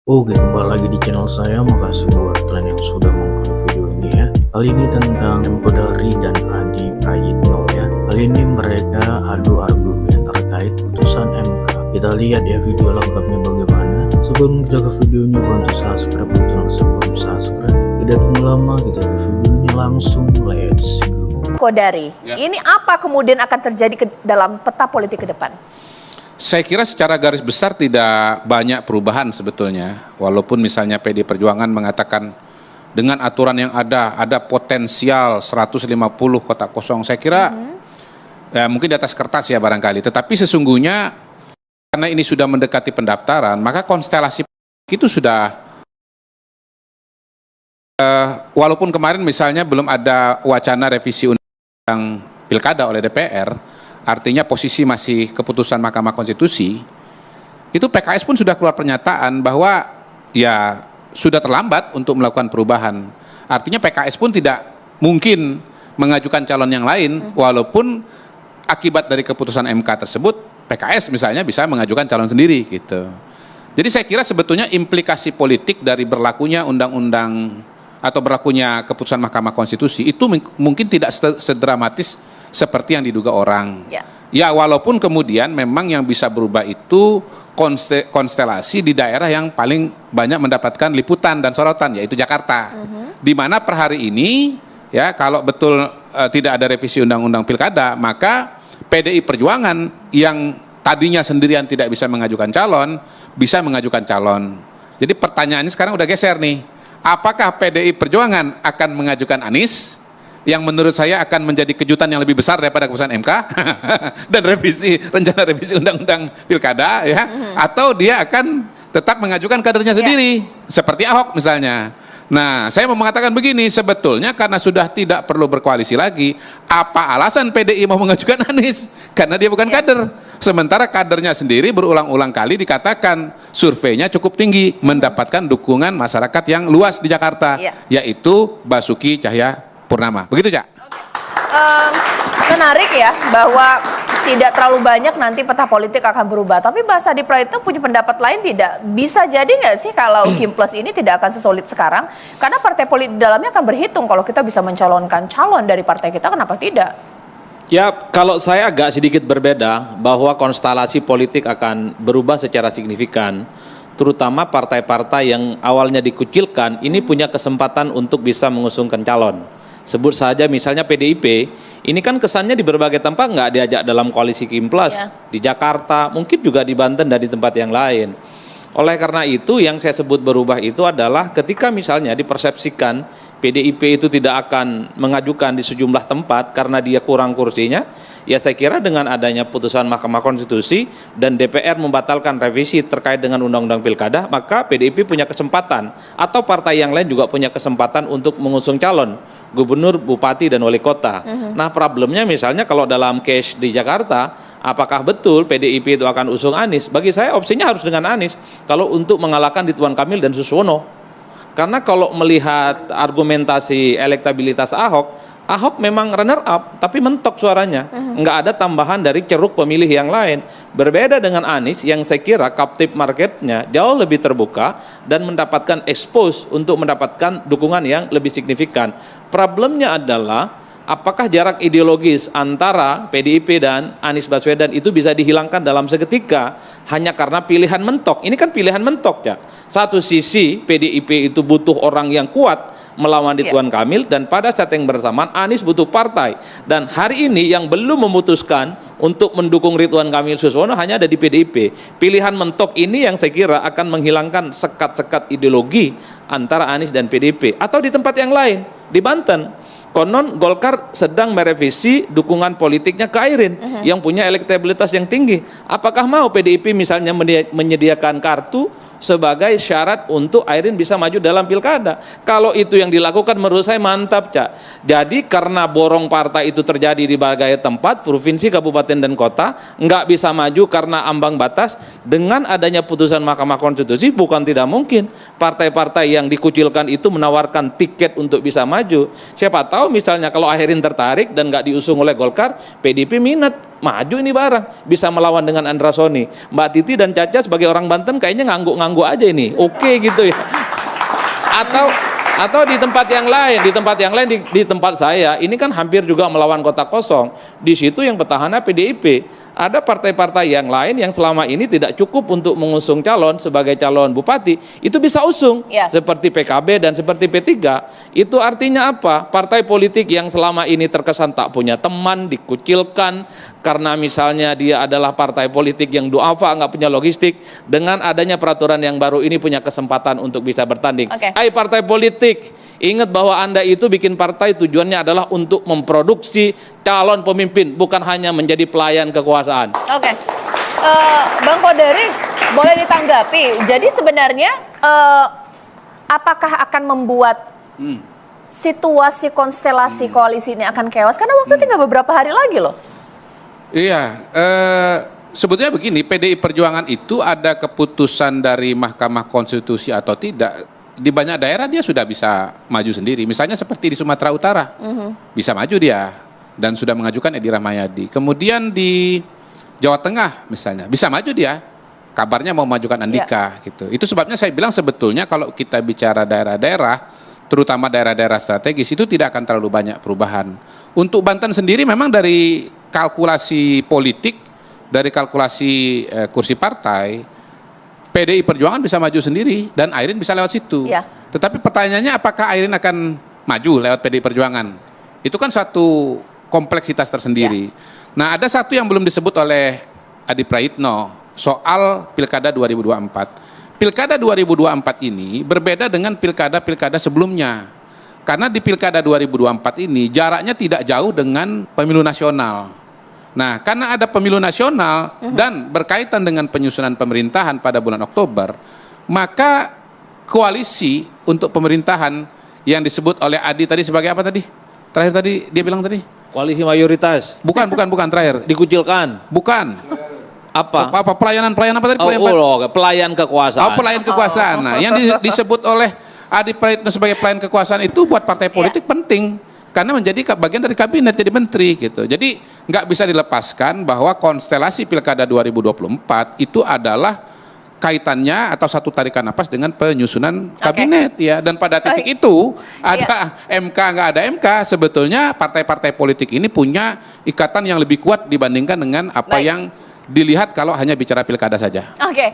Oke, kembali lagi di channel saya. Makasih buat kalian yang sudah mengklik video ini ya. Kali ini tentang M. Kodari dan Adi Prayitno ya. Kali ini mereka adu argumen terkait putusan MK. Kita lihat ya video lengkapnya bagaimana. Sebelum kita ke videonya, bantu subscribe channel sebelum subscribe. Tidak tunggu lama, kita ke videonya langsung. Let's go. Kodari, ini apa kemudian akan terjadi dalam peta politik ke depan? Saya kira secara garis besar tidak banyak perubahan sebetulnya. Walaupun misalnya PD Perjuangan mengatakan dengan aturan yang ada potensial 150 kotak kosong. Saya kira ya mungkin di atas kertas ya barangkali. Tetapi sesungguhnya karena ini sudah mendekati pendaftaran, maka konstelasi itu sudah walaupun kemarin misalnya belum ada wacana revisi undang pilkada oleh DPR, artinya posisi masih keputusan Mahkamah Konstitusi, itu PKS pun sudah keluar pernyataan bahwa ya sudah terlambat untuk melakukan perubahan. Artinya PKS pun tidak mungkin mengajukan calon yang lain, walaupun akibat dari keputusan MK tersebut, PKS misalnya bisa mengajukan calon sendiri gitu. Jadi saya kira sebetulnya implikasi politik dari berlakunya undang-undang atau berlakunya keputusan Mahkamah Konstitusi itu mungkin tidak sedramatis seperti yang diduga orang. Ya, walaupun kemudian memang yang bisa berubah itu konstelasi di daerah yang paling banyak mendapatkan liputan dan sorotan, yaitu Jakarta. Di mana per hari ini, ya kalau betul tidak ada revisi undang-undang pilkada, maka PDI Perjuangan yang tadinya sendirian tidak bisa mengajukan calon, bisa mengajukan calon. Jadi pertanyaannya sekarang udah geser nih. Apakah PDI Perjuangan akan mengajukan Anies, yang menurut saya akan menjadi kejutan yang lebih besar daripada keputusan MK dan rencana revisi undang-undang pilkada ya, atau dia akan tetap mengajukan kadernya sendiri seperti Ahok misalnya. Nah, saya mau mengatakan begini, sebetulnya karena sudah tidak perlu berkoalisi lagi, apa alasan PDI mau mengajukan Anies? Karena dia bukan kader. Sementara kadernya sendiri berulang-ulang kali dikatakan surveinya cukup tinggi, mendapatkan dukungan masyarakat yang luas di Jakarta, yaitu Basuki Cahayapurnama. Begitu, Cak? Menarik ya, bahwa tidak terlalu banyak nanti peta politik akan berubah. Tapi Mas Adi Prayitno punya pendapat lain tidak? Bisa jadi nggak sih kalau Kim Plus ini tidak akan sesolid sekarang? Karena partai politik di dalamnya akan berhitung kalau kita bisa mencalonkan calon dari partai kita, kenapa tidak? Ya, kalau saya agak sedikit berbeda bahwa konstelasi politik akan berubah secara signifikan, terutama partai-partai yang awalnya dikucilkan ini punya kesempatan untuk bisa mengusungkan calon. Sebut saja misalnya PDIP, ini kan kesannya di berbagai tempat nggak diajak dalam koalisi Kim Plus, di Jakarta, mungkin juga di Banten dan di tempat yang lain. Oleh karena itu yang saya sebut berubah itu adalah ketika misalnya dipersepsikan PDIP itu tidak akan mengajukan di sejumlah tempat karena dia kurang kursinya, ya saya kira dengan adanya putusan Mahkamah Konstitusi dan DPR membatalkan revisi terkait dengan Undang-Undang Pilkada, maka PDIP punya kesempatan atau partai yang lain juga punya kesempatan untuk mengusung calon gubernur, bupati, dan wali kota. Nah problemnya misalnya kalau dalam case di Jakarta, apakah betul PDIP itu akan usung Anies? Bagi saya opsinya harus dengan Anies kalau untuk mengalahkan Ridwan Kamil dan Suswono. Karena kalau melihat argumentasi elektabilitas Ahok memang runner up tapi mentok suaranya, nggak ada tambahan dari ceruk pemilih yang lain. Berbeda dengan Anies yang saya kira captive marketnya jauh lebih terbuka dan mendapatkan expose untuk mendapatkan dukungan yang lebih signifikan. Problemnya adalah apakah jarak ideologis antara PDIP dan Anies Baswedan itu bisa dihilangkan dalam seketika hanya karena pilihan mentok? Ini kan pilihan mentok ya. Satu sisi PDIP itu butuh orang yang kuat melawan Ridwan Kamil, dan pada saat yang bersamaan Anies butuh partai. Dan hari ini yang belum memutuskan untuk mendukung Ridwan Kamil Suswono hanya ada di PDIP. Pilihan mentok ini yang saya kira akan menghilangkan sekat-sekat ideologi antara Anies dan PDIP. Atau di tempat yang lain, di Banten, konon Golkar sedang merevisi dukungan politiknya ke Airin yang punya elektabilitas yang tinggi. Apakah mau PDIP misalnya menyediakan kartu sebagai syarat untuk Airin bisa maju dalam pilkada? Kalau itu yang dilakukan menurut saya mantap, Cak. Jadi karena borong partai itu terjadi di berbagai tempat, provinsi, kabupaten, dan kota, nggak bisa maju karena ambang batas. Dengan adanya putusan Mahkamah Konstitusi, bukan tidak mungkin partai-partai yang dikucilkan itu menawarkan tiket untuk bisa maju. Siapa tahu misalnya kalau Airin tertarik dan nggak diusung oleh Golkar, PDIP minat maju ini barang, bisa melawan dengan Andra Soni. Mbak Titi dan Caca sebagai orang Banten kayaknya ngangguk-ngangguk aja ini, oke gitu ya. Atau di tempat yang lain, di tempat saya ini kan hampir juga melawan kota kosong. Di situ yang petahana PDIP. Ada partai-partai yang lain yang selama ini tidak cukup untuk mengusung calon sebagai calon bupati, itu bisa usung, Ya. seperti PKB dan seperti P3. Itu artinya apa? Partai politik yang selama ini terkesan tak punya teman, dikucilkan karena misalnya dia adalah partai politik yang duafa, nggak punya logistik, dengan adanya peraturan yang baru ini punya kesempatan untuk bisa bertanding. Oke. Hai partai politik, ingat bahwa Anda itu bikin partai tujuannya adalah untuk memproduksi calon pemimpin, bukan hanya menjadi pelayan kekuasaan. Oke. Bang Kodari, boleh ditanggapi. Jadi sebenarnya apakah akan membuat situasi konstelasi koalisi ini akan chaos? Karena waktu tinggal beberapa hari lagi loh. Iya, sebetulnya begini, PDI Perjuangan itu ada keputusan dari Mahkamah Konstitusi atau tidak. Di banyak daerah dia sudah bisa maju sendiri. Misalnya seperti di Sumatera Utara, bisa maju dia dan sudah mengajukan Edi Rahmayadi. Kemudian di Jawa Tengah misalnya, bisa maju dia. Kabarnya mau mengajukan Andika gitu. Itu sebabnya saya bilang sebetulnya kalau kita bicara daerah-daerah, terutama daerah-daerah strategis, itu tidak akan terlalu banyak perubahan. Untuk Banten sendiri memang dari kalkulasi politik, dari kalkulasi kursi partai, PDI Perjuangan bisa maju sendiri dan Airin bisa lewat situ. Ya. Tetapi pertanyaannya apakah Airin akan maju lewat PDI Perjuangan? Itu kan satu kompleksitas tersendiri. Nah, ada satu yang belum disebut oleh Adi Praitno soal Pilkada 2024. Pilkada 2024 ini berbeda dengan pilkada-pilkada sebelumnya. Karena di Pilkada 2024 ini jaraknya tidak jauh dengan pemilu nasional. Nah, karena ada pemilu nasional dan berkaitan dengan penyusunan pemerintahan pada bulan Oktober, maka koalisi untuk pemerintahan yang disebut oleh Adi tadi sebagai apa tadi? Terakhir tadi dia bilang tadi? Koalisi mayoritas. Bukan terakhir. Dikucilkan. Bukan. Apa? Apa pelayan apa tadi? Pelayan kekuasaan. Oh, pelayan kekuasaan. Nah, yang disebut oleh Adi Praitno sebagai pelayan kekuasaan itu buat partai politik penting. Karena menjadi bagian dari kabinet, jadi menteri gitu. Jadi nggak bisa dilepaskan bahwa konstelasi Pilkada 2024 itu adalah kaitannya atau satu tarikan napas dengan penyusunan kabinet ya. Dan pada titik itu ada MK nggak ada MK, sebetulnya partai-partai politik ini punya ikatan yang lebih kuat dibandingkan dengan apa yang dilihat kalau hanya bicara pilkada saja. Oke.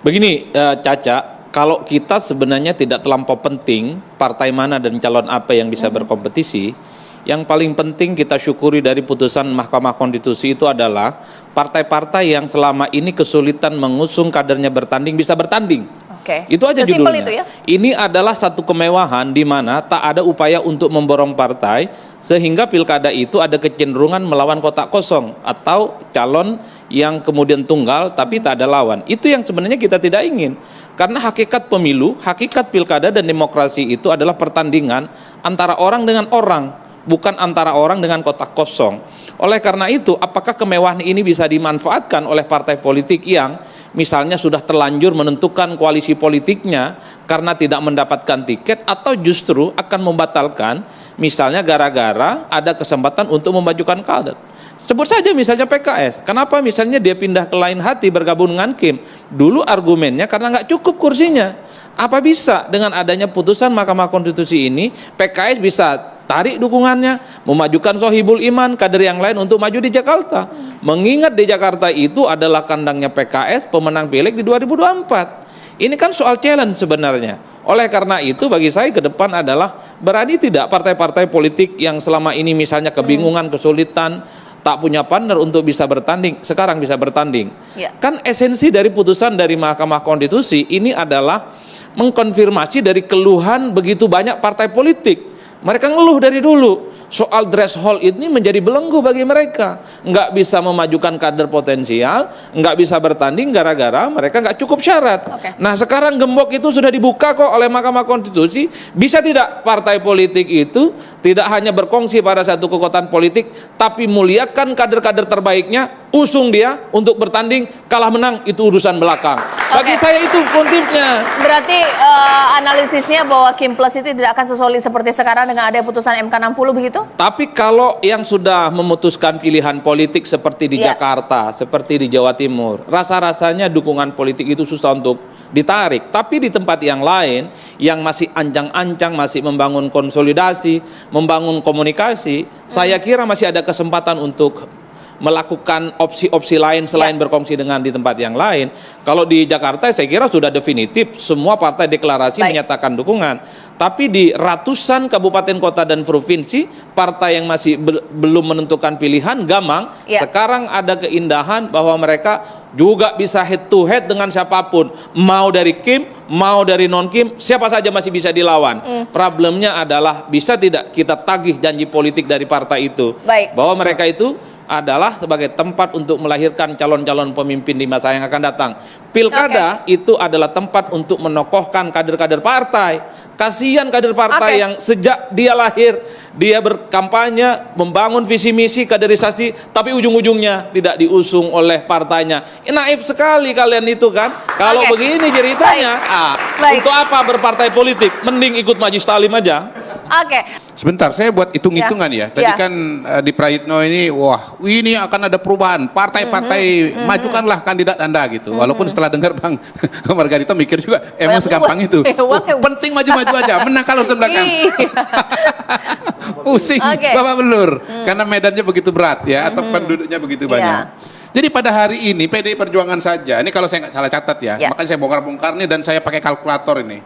Begini, Caca. Kalau kita sebenarnya tidak terlampau penting partai mana dan calon apa yang bisa berkompetisi, yang paling penting kita syukuri dari putusan Mahkamah Konstitusi itu adalah partai-partai yang selama ini kesulitan mengusung kadernya bertanding bisa bertanding. Oke. Itu aja Sesimpel judulnya. itu ya? Ini adalah satu kemewahan di mana tak ada upaya untuk memborong partai sehingga pilkada itu ada kecenderungan melawan kotak kosong atau calon yang kemudian tunggal tapi tak ada lawan. Itu yang sebenarnya kita tidak ingin. Karena hakikat pemilu, hakikat pilkada dan demokrasi itu adalah pertandingan antara orang dengan orang, bukan antara orang dengan kotak kosong. Oleh karena itu, apakah kemewahan ini bisa dimanfaatkan oleh partai politik yang misalnya sudah terlanjur menentukan koalisi politiknya karena tidak mendapatkan tiket, atau justru akan membatalkan misalnya gara-gara ada kesempatan untuk memajukan kader? Sebut saja misalnya PKS, kenapa misalnya dia pindah ke lain hati bergabung dengan Kim? Dulu argumennya karena nggak cukup kursinya. Apa bisa dengan adanya putusan Mahkamah Konstitusi ini PKS bisa tarik dukungannya, memajukan Sohibul Iman, kader yang lain untuk maju di Jakarta? Mengingat di Jakarta itu adalah kandangnya PKS pemenang pileg di 2024. Ini kan soal challenge sebenarnya. Oleh karena itu bagi saya ke depan adalah berani tidak partai-partai politik yang selama ini misalnya kebingungan, kesulitan, tak punya partner untuk bisa bertanding, sekarang bisa bertanding. Kan esensi dari putusan dari Mahkamah Konstitusi ini adalah mengkonfirmasi dari keluhan begitu banyak partai politik. Mereka ngeluh dari dulu soal threshold ini menjadi belenggu bagi mereka, nggak bisa memajukan kader potensial, nggak bisa bertanding gara-gara mereka nggak cukup syarat. Nah sekarang gembok itu sudah dibuka kok oleh Mahkamah Konstitusi. Bisa tidak partai politik itu tidak hanya berkongsi pada satu kekuatan politik, tapi muliakan kader-kader terbaiknya, usung dia untuk bertanding, kalah menang itu urusan belakang. Bagi saya itu prinsipnya. Berarti analisisnya bahwa Kim Plus itu tidak akan sesolid seperti sekarang dengan ada putusan MK 60 begitu? Tapi kalau yang sudah memutuskan pilihan politik seperti di Iya. Jakarta, seperti di Jawa Timur, rasa-rasanya dukungan politik itu susah untuk ditarik. Tapi di tempat yang lain, yang masih ancang-ancang, masih membangun konsolidasi, membangun komunikasi, saya kira masih ada kesempatan untuk melakukan opsi-opsi lain selain berkongsi dengan di tempat yang lain. Kalau di Jakarta saya kira sudah definitif, semua partai deklarasi menyatakan dukungan. Tapi di ratusan kabupaten kota dan provinsi, partai yang masih belum menentukan pilihan gamang, sekarang ada keindahan bahwa mereka juga bisa head to head dengan siapapun, mau dari Kim, mau dari non Kim, siapa saja masih bisa dilawan. Problemnya adalah bisa tidak kita tagih janji politik dari partai itu, bahwa mereka itu adalah sebagai tempat untuk melahirkan calon-calon pemimpin di masa yang akan datang. Pilkada itu adalah tempat untuk menokohkan kader-kader partai. Kasihan kader partai yang sejak dia lahir, dia berkampanye, membangun visi misi, kaderisasi, tapi ujung-ujungnya tidak diusung oleh partainya. Naif sekali kalian itu kan. Kalau begini ceritanya, untuk apa berpartai politik? Mending ikut Majelis Ta'lim aja. Sebentar, saya buat hitung-hitungan ya. Tadi kan di Prayitno ini, wah ini akan ada perubahan. Partai-partai majukanlah kandidat Anda gitu. Walaupun setelah dengar Bang Margarito mikir juga, emang segampang itu. Penting maju-maju aja, menang kalau belakang. Pusing, bapak belur. Karena medannya begitu berat ya, atau penduduknya begitu banyak. Jadi pada hari ini PDI Perjuangan saja, ini kalau saya nggak salah catat ya, makanya saya bongkar-bongkar nih dan saya pakai kalkulator ini.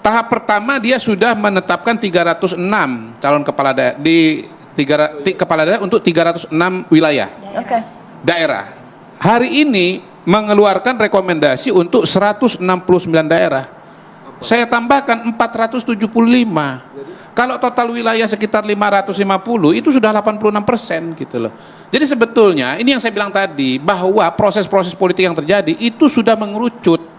Tahap pertama dia sudah menetapkan 306 calon kepala daerah kepala daerah untuk 306 wilayah daerah. Hari ini mengeluarkan rekomendasi untuk 169 daerah. Saya tambahkan 475. Kalau total wilayah sekitar 550 itu sudah 86% gitu loh. Jadi sebetulnya ini yang saya bilang tadi, bahwa proses-proses politik yang terjadi itu sudah mengerucut.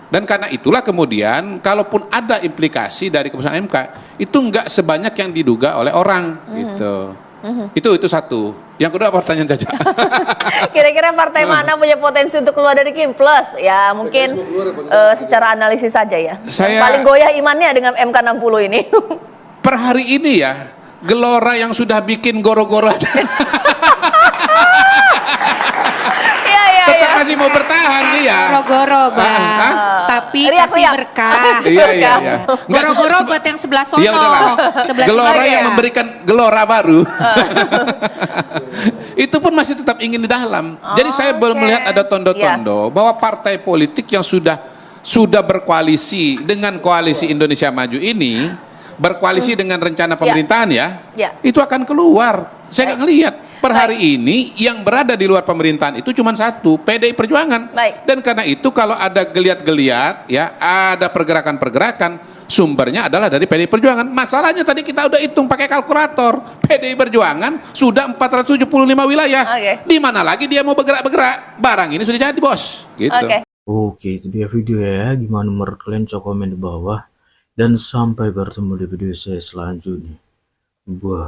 Dan karena itulah kemudian kalaupun ada implikasi dari keputusan MK itu enggak sebanyak yang diduga oleh orang gitu. Itu satu. Yang kedua pertanyaan Caca. Kira-kira partai mana punya potensi untuk keluar dari Kim Plus? Ya mungkin secara analisis saja ya. Yang paling goyah imannya dengan MK 60 ini. Per hari ini ya, Gelora yang sudah bikin goro-goro aja. Tetap masih mau bertahan dia. Goro-goro, Bang. Tapi kasih berkah. Iya. Goro-goro buat yang sebelah sono. Gelora yang memberikan gelora baru. Itu pun masih tetap ingin di dalam. Jadi saya belum melihat ada tondo-tondo bahwa partai politik yang sudah berkoalisi dengan koalisi Indonesia Maju ini, berkoalisi dengan rencana pemerintahan itu akan keluar. Saya nggak ngelihat. Per hari ini yang berada di luar pemerintahan itu cuma satu, PDI Perjuangan. Dan karena itu kalau ada geliat-geliat ya, ada pergerakan-pergerakan, sumbernya adalah dari PDI Perjuangan. Masalahnya tadi kita udah hitung pakai kalkulator. PDI Perjuangan sudah 475 wilayah. Di mana lagi dia mau bergerak-bergerak? Barang ini sudah jadi, Bos. Gitu. Oke, itu dia video ya. Gimana menurut kalian? Coba komen di bawah. Dan sampai bertemu di video saya selanjutnya. Buah.